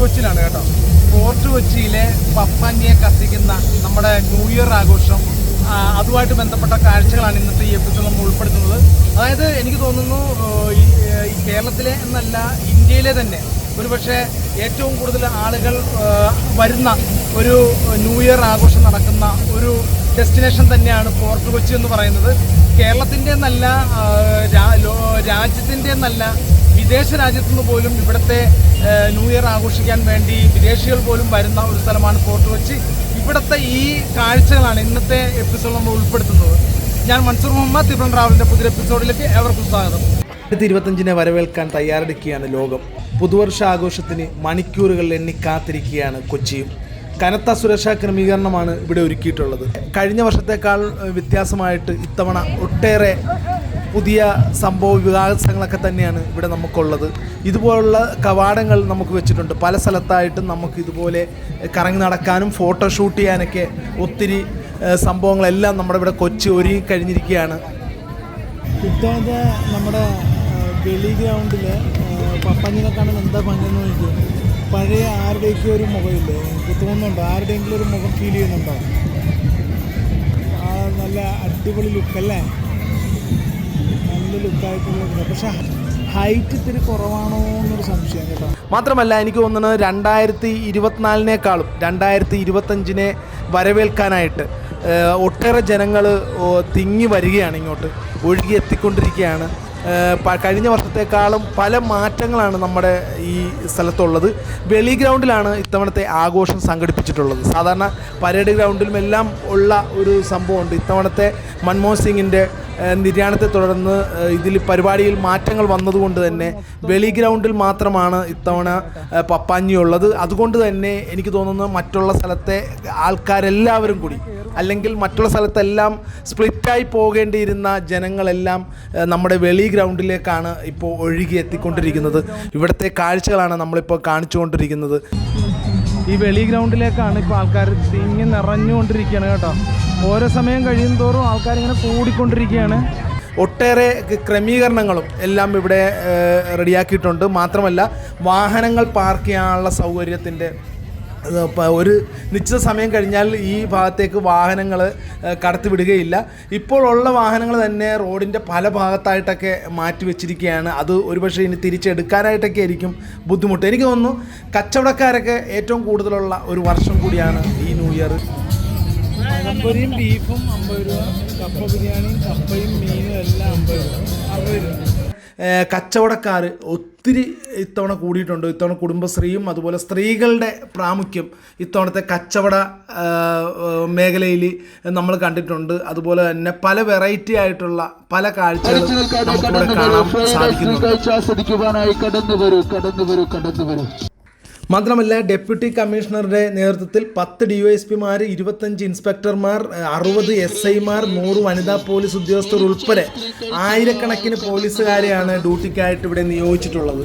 കൊച്ചിയിലാണ് കേട്ടോ. ഫോർട്ട് കൊച്ചിയിലെ പപ്പാഞ്ഞിയെ കത്തിക്കുന്ന നമ്മുടെ ന്യൂ ഇയർ ആഘോഷം, അതുമായിട്ട് ബന്ധപ്പെട്ട കാഴ്ചകളാണ് ഇന്നത്തെ ഈ എപ്പിസോഡ് നമ്മൾ ഉൾപ്പെടുത്തുന്നത്. അതായത് എനിക്ക് തോന്നുന്നു ഈ കേരളത്തിലെ എന്നല്ല ഇന്ത്യയിലെ തന്നെ ഒരുപക്ഷെ ഏറ്റവും കൂടുതൽ ആളുകൾ വരുന്ന ഒരു ന്യൂ ഇയർ ആഘോഷം നടക്കുന്ന ഒരു ഡെസ്റ്റിനേഷൻ തന്നെയാണ് ഫോർട്ട് കൊച്ചി എന്ന് പറയുന്നത്. കേരളത്തിൻ്റെ എന്നല്ല, രാജ്യത്തിൻ്റെ എന്നല്ല, വിദേശ രാജ്യത്തു നിന്ന് പോലും ഇവിടുത്തെ ന്യൂ ഇയർ ആഘോഷിക്കാൻ വേണ്ടി വിദേശികൾ പോലും വരുന്ന ഒരു സ്ഥലമാണ് ഫോർട്ട് കൊച്ചി. ഇവിടുത്തെ ഈ കാഴ്ചകളാണ് ഇന്നത്തെ എപ്പിസോഡ് നമ്മൾ ഉൾപ്പെടുത്തുന്നത്. ഞാൻ മൻസൂർ മുഹമ്മദ്, തിരുവൻ ട്രാവലിൻ്റെ പുതിയ എപ്പിസോഡിലേക്ക് ഏവർക്കും സ്വാഗതം. 2025 വരവേൽക്കാൻ തയ്യാറെടുക്കുകയാണ് ലോകം. പുതുവർഷാഘോഷത്തിന് മണിക്കൂറുകൾ എണ്ണിക്കാത്തിരിക്കുകയാണ് കൊച്ചിയും. കനത്ത സുരക്ഷാ ക്രമീകരണമാണ് ഇവിടെ ഒരുക്കിയിട്ടുള്ളത്. കഴിഞ്ഞ വർഷത്തേക്കാൾ വ്യത്യാസമായിട്ട് ഇത്തവണ ഒട്ടേറെ പുതിയ സംഭവ വികാസങ്ങളൊക്കെ തന്നെയാണ് ഇവിടെ നമുക്കുള്ളത്. ഇതുപോലുള്ള കവാടങ്ങൾ നമുക്ക് വെച്ചിട്ടുണ്ട്. പല സ്ഥലത്തായിട്ടും നമുക്ക് ഇതുപോലെ കറങ്ങി നടക്കാനും ഫോട്ടോഷൂട്ട് ചെയ്യാനൊക്കെ ഒത്തിരി സംഭവങ്ങളെല്ലാം നമ്മുടെ ഇവിടെ കൊച്ചി ഒരുങ്ങി കഴിഞ്ഞിരിക്കുകയാണ്. ഇപ്പോഴത്തെ നമ്മുടെ വെളി ഗ്രൗണ്ടിൽ പപ്പാഞ്ഞിനെ കാണാൻ എന്താ ഭംഗിയെന്ന് നോക്കി. പഴയ ആരുടെയൊക്കെ ഒരു മുഖമില്ലേ, എനിക്ക് തോന്നുന്നുണ്ടോ ആരുടെയെങ്കിലും ഒരു മുഖം ഫീൽ ചെയ്യുന്നുണ്ടോ? നല്ല അടിപൊളി ലുക്കല്ലേ, നല്ല ലുക്കായിട്ടുള്ള. പക്ഷെ ഹൈറ്റ് ഇത്തിരി കുറവാണോ എന്നൊരു സംശയം കേട്ടോ. മാത്രമല്ല എനിക്ക് തോന്നുന്നത് 2024 2025 വരവേൽക്കാനായിട്ട് ഒട്ടേറെ ജനങ്ങൾ തിങ്ങി വരികയാണ്, ഇങ്ങോട്ട് ഒഴുകി എത്തിക്കൊണ്ടിരിക്കുകയാണ്. കഴിഞ്ഞ വർഷത്തേക്കാളും പല മാറ്റങ്ങളാണ് നമ്മുടെ ഈ സ്ഥലത്തുള്ളത്. വെളി ഗ്രൗണ്ടിലാണ് ഇത്തവണത്തെ ആഘോഷം സംഘടിപ്പിച്ചിട്ടുള്ളത്. സാധാരണ പരേഡ് ഗ്രൗണ്ടിലും എല്ലാം ഉള്ള ഒരു സംഭവമുണ്ട്. ഇത്തവണത്തെ മൻമോഹൻ സിംഗിൻ്റെ നിര്യാണത്തെ തുടർന്ന് ഇതിൽ പരിപാടിയിൽ മാറ്റങ്ങൾ വന്നതുകൊണ്ട് തന്നെ വെളി ഗ്രൗണ്ടിൽ മാത്രമാണ് ഇത്തവണ പപ്പാഞ്ഞിയുള്ളത്. അതുകൊണ്ട് തന്നെ എനിക്ക് തോന്നുന്നു മറ്റുള്ള സ്ഥലത്തെ ആൾക്കാരെല്ലാവരും കൂടി, അല്ലെങ്കിൽ മറ്റുള്ള സ്ഥലത്തെല്ലാം സ്പ്ലിറ്റായി പോകേണ്ടിയിരുന്ന ജനങ്ങളെല്ലാം നമ്മുടെ വെളി ഗ്രൗണ്ടിലേക്കാണ് ഇപ്പോൾ ഒഴുകി എത്തിക്കൊണ്ടിരിക്കുന്നത്. ഇവിടുത്തെ കാഴ്ചകളാണ് നമ്മളിപ്പോൾ കാണിച്ചുകൊണ്ടിരിക്കുന്നത്. ഈ വെളി ഗ്രൗണ്ടിലേക്കാണ് ഇപ്പോൾ ആൾക്കാർ തിങ്ങി നിറഞ്ഞുകൊണ്ടിരിക്കുകയാണ് കേട്ടോ. ഓരോ സമയം കഴിയും തോറും ആൾക്കാരിങ്ങനെ കൂടിക്കൊണ്ടിരിക്കുകയാണ്. ഒട്ടേറെ ക്രമീകരണങ്ങളും എല്ലാം ഇവിടെ റെഡിയാക്കിയിട്ടുണ്ട്. മാത്രമല്ല വാഹനങ്ങൾ പാർക്ക് ചെയ്യാനുള്ള സൗകര്യത്തിൻ്റെ ഒരു നിശ്ചിത സമയം കഴിഞ്ഞാൽ ഈ ഭാഗത്തേക്ക് വാഹനങ്ങൾ കടത്തിവിടുകയില്ല. ഇപ്പോൾ ഉള്ള വാഹനങ്ങൾ തന്നെ റോഡിൻ്റെ പല ഭാഗത്തായിട്ടൊക്കെ മാറ്റി വെച്ചിരിക്കുകയാണ്. അത് ഒരുപക്ഷെ ഇനി തിരിച്ചെടുക്കാനായിട്ടൊക്കെ ആയിരിക്കും ബുദ്ധിമുട്ട്. എനിക്ക് തോന്നുന്നു കച്ചവടക്കാരൊക്കെ ഏറ്റവും കൂടുതലുള്ള ഒരു വർഷം കൂടിയാണ് ഈ ന്യൂ ഇയർ. പഴംപൊരിയും ബീഫും 50 രൂപ, കപ്പ ബിരിയാണിയും കപ്പയും മീനും എല്ലാം 50 രൂപ. കച്ചവടക്കാർ ഒത്തിരി ഇത്തവണ കൂടിയിട്ടുണ്ട്. ഇത്തവണ കുടുംബശ്രീയും അതുപോലെ സ്ത്രീകളുടെ പ്രാമുഖ്യം ഇത്തവണത്തെ കച്ചവട മേഖലയിൽ നമ്മൾ കണ്ടിട്ടുണ്ട്. അതുപോലെ തന്നെ പല വെറൈറ്റി ആയിട്ടുള്ള പല കാഴ്ചകളും നമുക്കിവിടെ കാണാൻ സാധിക്കുന്നുണ്ട്. മാത്രമല്ല ഡെപ്യൂട്ടി കമ്മീഷണറുടെ നേതൃത്വത്തിൽ 10 DYSPമാർ, 25 ഇൻസ്പെക്ടർമാർ, 60 SIമാർ, 100 വനിതാ പോലീസ് ഉദ്യോഗസ്ഥർ ഉൾപ്പെടെ ആയിരക്കണക്കിന് പോലീസുകാരെയാണ് ഡ്യൂട്ടിക്കായിട്ട് ഇവിടെ നിയോഗിച്ചിട്ടുള്ളത്.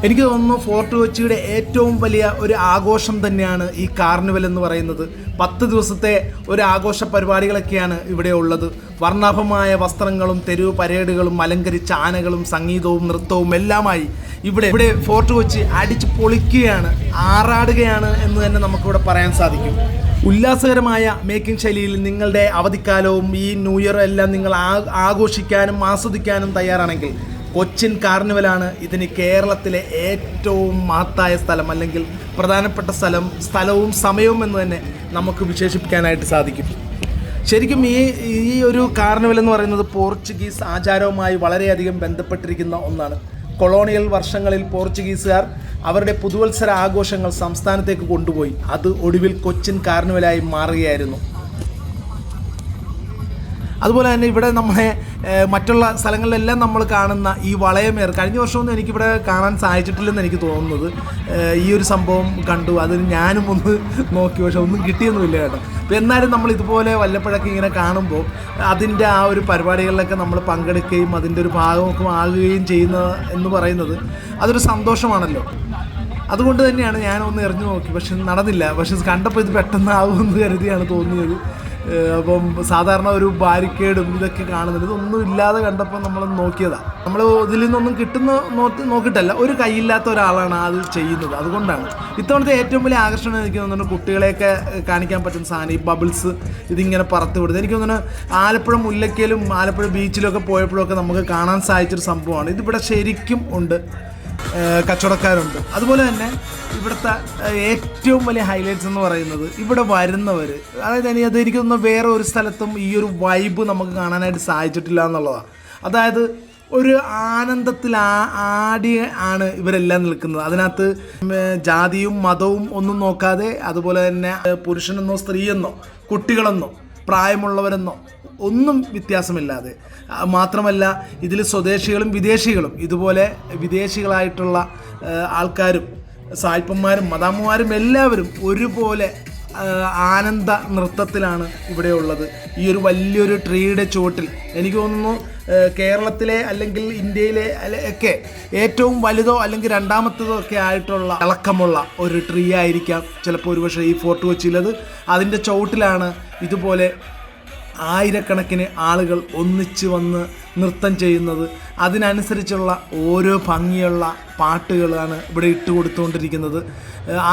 എനിക്ക് തോന്നുന്നു ഫോർട്ട് കൊച്ചിയുടെ ഏറ്റവും വലിയ ഒരു ആഘോഷം തന്നെയാണ് ഈ കാർണിവൽ എന്ന് പറയുന്നത്. 10 ദിവസത്തെ ഒരു ആഘോഷ പരിപാടികളൊക്കെയാണ് ഇവിടെ ഉള്ളത്. വർണ്ണാഭമായ വസ്ത്രങ്ങളും തെരുവ് പരേഡുകളും അലങ്കരിച്ച ആനകളും സംഗീതവും നൃത്തവും എല്ലാമായി ഇവിടെ ഫോർട്ട് കൊച്ചി അടിച്ചു പൊളിക്കുകയാണ്, ആറാടുകയാണ് എന്ന് തന്നെ നമുക്കിവിടെ പറയാൻ സാധിക്കും. ഉല്ലാസകരമായ മേക്കിംഗ് ശൈലിയിൽ നിങ്ങളുടെ അവധിക്കാലവും ഈ ന്യൂ ഇയർ എല്ലാം നിങ്ങൾ ആഘോഷിക്കാനും ആസ്വദിക്കാനും തയ്യാറാണെങ്കിൽ കൊച്ചിൻ കാർണിവലാണ് ഇതിന് കേരളത്തിലെ ഏറ്റവും മഹത്തായ സ്ഥലം, അല്ലെങ്കിൽ പ്രധാനപ്പെട്ട സ്ഥലവും സമയവും എന്ന് തന്നെ നമുക്ക് വിശേഷിപ്പിക്കാനായിട്ട് സാധിക്കും. ശരിക്കും ഈ ഒരു കാർണിവൽ എന്ന് പറയുന്നത് പോർച്ചുഗീസ് ആചാരവുമായി വളരെയധികം ബന്ധപ്പെട്ടിരിക്കുന്ന ഒന്നാണ്. കൊളോണിയൽ വർഷങ്ങളിൽ പോർച്ചുഗീസുകാർ അവരുടെ പുതുവത്സര ആഘോഷങ്ങൾ സംസ്ഥാനത്തേക്ക് കൊണ്ടുപോയി. അത് ഒടുവിൽ കൊച്ചിൻ കാർണിവലായി മാറുകയായിരുന്നു. അതുപോലെ തന്നെ ഇവിടെ നമ്മളെ മറ്റുള്ള സ്ഥലങ്ങളിലെല്ലാം നമ്മൾ കാണുന്ന ഈ വളയമേർ കഴിഞ്ഞ വർഷമൊന്നും എനിക്കിവിടെ കാണാൻ സാധിച്ചിട്ടില്ലെന്ന് എനിക്ക് തോന്നുന്നത്. ഈ ഒരു സംഭവം കണ്ടു, അതിന് ഞാനും ഒന്ന് നോക്കി, പക്ഷെ ഒന്നും കിട്ടിയൊന്നുമില്ല കേട്ടോ. അപ്പോൾ എന്നാലും നമ്മൾ ഇതുപോലെ വല്ലപ്പോഴൊക്കെ ഇങ്ങനെ കാണുമ്പോൾ അതിൻ്റെ ആ ഒരു പരിപാടികളിലൊക്കെ നമ്മൾ പങ്കെടുക്കുകയും അതിൻ്റെ ഒരു ഭാഗമൊക്കെ ആകുകയും ചെയ്യുന്ന എന്ന് പറയുന്നത് അതൊരു സന്തോഷമാണല്ലോ. അതുകൊണ്ട് തന്നെയാണ് ഞാനൊന്ന് എറിഞ്ഞു നോക്കി, പക്ഷെ നടന്നില്ല. പക്ഷെ കണ്ടപ്പോൾ ഇത് പെട്ടെന്ന് ആകുമെന്ന് കരുതിയാണ് തോന്നിയത്. അപ്പം സാധാരണ ഒരു ബാരിക്കേഡും ഇതൊക്കെ കാണുന്നുണ്ട്, ഇതൊന്നും ഇല്ലാതെ കണ്ടപ്പോൾ നമ്മൾ നോക്കിയതാണ്. നമ്മൾ ഇതിൽ നിന്നൊന്നും നോക്കിയിട്ടല്ല, ഒരു കൈയില്ലാത്ത ഒരാളാണ് അത് ചെയ്യുന്നത്. അതുകൊണ്ടാണ് ഇത്തവണത്തെ ഏറ്റവും വലിയ ആകർഷണം എനിക്ക് തോന്നുന്നു കുട്ടികളെയൊക്കെ കാണിക്കാൻ പറ്റുന്ന സാധനം ഈ ബബിൾസ് ഇതിങ്ങനെ പറത്ത് വിടുന്നത്. എനിക്ക് തോന്നുന്നു ആലപ്പുഴ മുല്ലക്കയിലും ആലപ്പുഴ ബീച്ചിലൊക്കെ പോയപ്പോഴൊക്കെ നമുക്ക് കാണാൻ സാധിച്ചൊരു സംഭവമാണ്. ഇതിവിടെ ശരിക്കും ഉണ്ട്, കച്ചവടക്കാരുണ്ട്. അതുപോലെ തന്നെ ഇവിടുത്തെ ഏറ്റവും വലിയ ഹൈലൈറ്റ്സ് എന്ന് പറയുന്നത് ഇവിടെ വരുന്നവർ, അതായത് എനിക്ക് തോന്നുന്നു വേറെ ഒരു സ്ഥലത്തും ഈ ഒരു വൈബ് നമുക്ക് കാണാനായിട്ട് സാധിച്ചിട്ടില്ല എന്നുള്ളതാണ്. അതായത് ഒരു ആനന്ദത്തിൽ ആടി ആണ് ഇവരെല്ലാം നിൽക്കുന്നത്. അതിനകത്ത് ജാതിയും മതവും ഒന്നും നോക്കാതെ, അതുപോലെ തന്നെ പുരുഷനെന്നോ സ്ത്രീയെന്നോ കുട്ടികളെന്നോ പ്രായമുള്ളവരെന്നോ ഒന്നും വ്യത്യാസമില്ലാതെ, മാത്രമല്ല ഇതിൽ സ്വദേശികളും വിദേശികളും ഇതുപോലെ വിദേശികളായിട്ടുള്ള ആൾക്കാരും സായിപ്പന്മാരും മദാമ്മമാരും എല്ലാവരും ഒരുപോലെ ആനന്ദ നൃത്തത്തിലാണ് ഇവിടെ ഉള്ളത്. ഈ ഒരു വലിയൊരു ട്രീയുടെ ചുവട്ടിൽ എനിക്ക് തോന്നുന്നു കേരളത്തിലെ അല്ലെങ്കിൽ ഇന്ത്യയിലെ ഒക്കെ ഏറ്റവും വലുതോ അല്ലെങ്കിൽ രണ്ടാമത്തതോ ഒക്കെ ആയിട്ടുള്ള തിളക്കമുള്ള ഒരു ട്രീ ആയിരിക്കാം ചിലപ്പോൾ ഒരുപക്ഷെ ഈ ഫോർട്ട് കൊച്ചിയിലത്. അതിൻ്റെ ചുവട്ടിലാണ് ഇതുപോലെ ആയിരക്കണക്കിന് ആളുകൾ ഒന്നിച്ച് വന്ന് നൃത്തം ചെയ്യുന്നത്. അതിനനുസരിച്ചുള്ള ഓരോ ഭംഗിയുള്ള പാട്ടുകളാണ് ഇവിടെ ഇട്ട് കൊടുത്തുകൊണ്ടിരിക്കുന്നത്.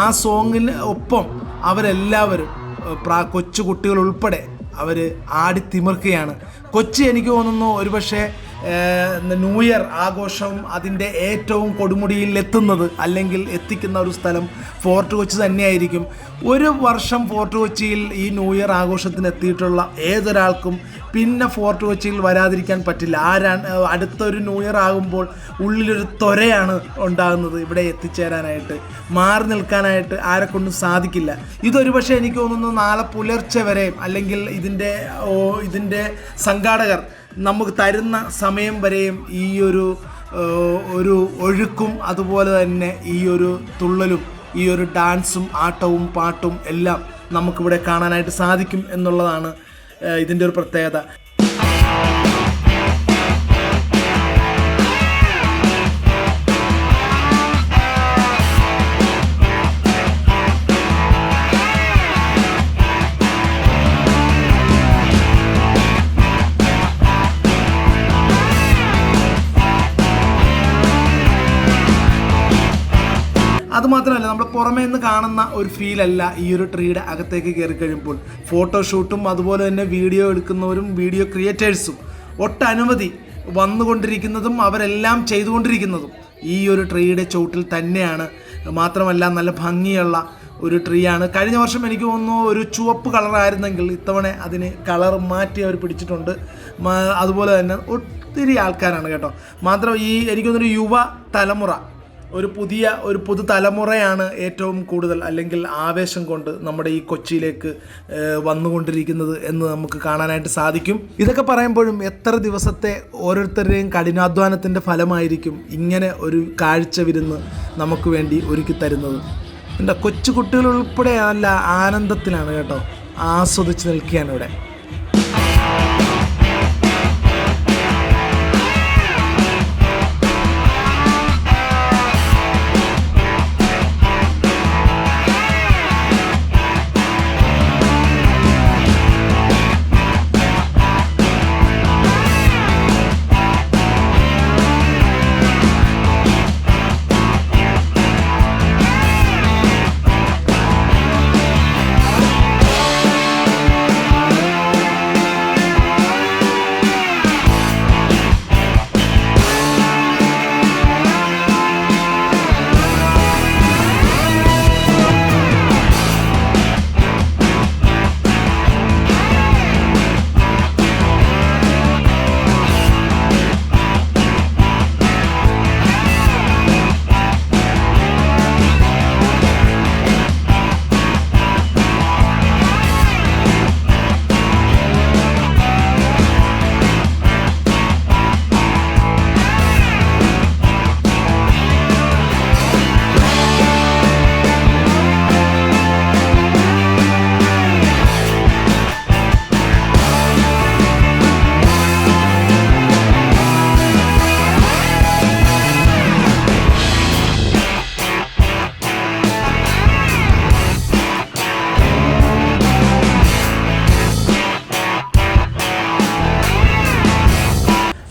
ആ സോങ്ങിന് ഒപ്പം അവരെല്ലാവരും കൊച്ചു കുട്ടികൾ ഉൾപ്പെടെ അവർ ആടിത്തിമിർക്കുകയാണ്. കൊച്ചി എനിക്ക് തോന്നുന്നു ഒരുപക്ഷെ ന്യൂ ഇയർ ആഘോഷം അതിൻ്റെ ഏറ്റവും കൊടുമുടിയിൽ എത്തുന്നത് അല്ലെങ്കിൽ എത്തിക്കുന്ന ഒരു സ്ഥലം ഫോർട്ട് കൊച്ചി തന്നെയായിരിക്കും. ഒരു വർഷം ഫോർട്ട് കൊച്ചിയിൽ ഈ ന്യൂ ഇയർ ആഘോഷത്തിന് എത്തിയിട്ടുള്ള ഏതൊരാൾക്കും പിന്നെ ഫോർട്ട് കൊച്ചിയിൽ വരാതിരിക്കാൻ പറ്റില്ല. അടുത്തൊരു ന്യൂ ഇയർ ആകുമ്പോൾ ഉള്ളിലൊരു ത്വരയാണ് ഉണ്ടാകുന്നത് ഇവിടെ എത്തിച്ചേരാനായിട്ട്. മാറി നിൽക്കാനായിട്ട് ആരെക്കൊണ്ടും സാധിക്കില്ല. ഇതൊരു പക്ഷേ എനിക്ക് തോന്നുന്നു നാളെ പുലർച്ചെ വരെയും അല്ലെങ്കിൽ ഇതിൻ്റെ സംഘാടകർ നമുക്ക് തരുന്ന സമയം വരെയും ഈ ഒരു ഒഴുക്കും അതുപോലെ തന്നെ ഈ ഒരു തുള്ളലും ഈ ഒരു ഡാൻസും ആട്ടവും പാട്ടും എല്ലാം നമുക്കിവിടെ കാണാനായിട്ട് സാധിക്കും എന്നുള്ളതാണ് ഇതിൻ്റെ ഒരു പ്രത്യേകത. അതുമാത്രമല്ല, നമ്മൾ പുറമേ നിന്ന് കാണുന്ന ഒരു ഫീലല്ല ഈ ഒരു ട്രീയുടെ അകത്തേക്ക് കയറി കഴിയുമ്പോൾ. ഫോട്ടോഷൂട്ടും അതുപോലെ തന്നെ വീഡിയോ എടുക്കുന്നവരും വീഡിയോ ക്രിയേറ്റേഴ്സും ഒട്ടനവധി വന്നുകൊണ്ടിരിക്കുന്നതും അവരെല്ലാം ചെയ്തുകൊണ്ടിരിക്കുന്നതും ഈ ഒരു ട്രീയുടെ ചുവട്ടിൽ തന്നെയാണ്. മാത്രമല്ല നല്ല ഭംഗിയുള്ള ഒരു ട്രീ ആണ്. കഴിഞ്ഞ വർഷം എനിക്ക് തോന്നുന്നു ഒരു ചുവപ്പ് കളറായിരുന്നെങ്കിൽ ഇത്തവണ അതിന് കളർ മാറ്റി അവർ പിടിച്ചിട്ടുണ്ട്. അതുപോലെ തന്നെ ഒത്തിരി ആൾക്കാരാണ് കേട്ടോ. മാത്രം എനിക്ക് തോന്നുന്നു യുവ തലമുറ ഒരു പുതുതലമുറയാണ് ഏറ്റവും കൂടുതൽ അല്ലെങ്കിൽ ആവേശം കൊണ്ട് നമ്മുടെ ഈ കൊച്ചിയിലേക്ക് വന്നുകൊണ്ടിരിക്കുന്നത് എന്ന് നമുക്ക് കാണാനായിട്ട് സാധിക്കും. ഇതൊക്കെ പറയുമ്പോഴും എത്ര ദിവസത്തെ ഓരോരുത്തരുടെയും കഠിനാധ്വാനത്തിൻ്റെ ഫലമായിരിക്കും ഇങ്ങനെ ഒരു കാഴ്ച വിരുന്ന് നമുക്ക് വേണ്ടി ഒരുക്കി തരുന്നത്. എൻ്റെ കൊച്ചു കുട്ടികൾ ഉൾപ്പെടെ നല്ല ആനന്ദത്തിലാണ് കേട്ടോ, ആസ്വദിച്ച് നിൽക്കുകയാണ് ഇവിടെ.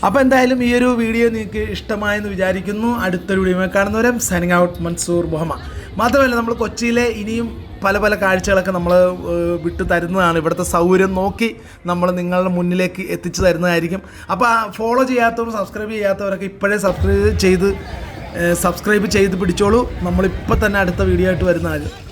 അപ്പോൾ എന്തായാലും ഈ ഒരു വീഡിയോ നിങ്ങൾക്ക് ഇഷ്ടമായെന്ന് വിചാരിക്കുന്നു. അടുത്തൊരു വീഡിയോ കാണുന്നവരെ സൈനിങ് ഔട്ട് മൻസൂർ മുഹമ്മദ്. മാത്രമല്ല നമ്മൾ കൊച്ചിയിലെ ഇനിയും പല പല കാഴ്ചകളൊക്കെ നമ്മൾ വിട്ടു തരുന്നതാണ്. ഇവിടുത്തെ സൗകര്യം നോക്കി നമ്മൾ നിങ്ങളുടെ മുന്നിലേക്ക് എത്തിച്ചു തരുന്നതായിരിക്കും. അപ്പോൾ ഫോളോ ചെയ്യാത്തവരും സബ്സ്ക്രൈബ് ചെയ്യാത്തവരൊക്കെ ഇപ്പോഴേ സബ്സ്ക്രൈബ് ചെയ്ത് പിടിച്ചോളൂ. നമ്മളിപ്പോൾ തന്നെ അടുത്ത വീഡിയോ ആയിട്ട് വരുന്നതായിരിക്കും.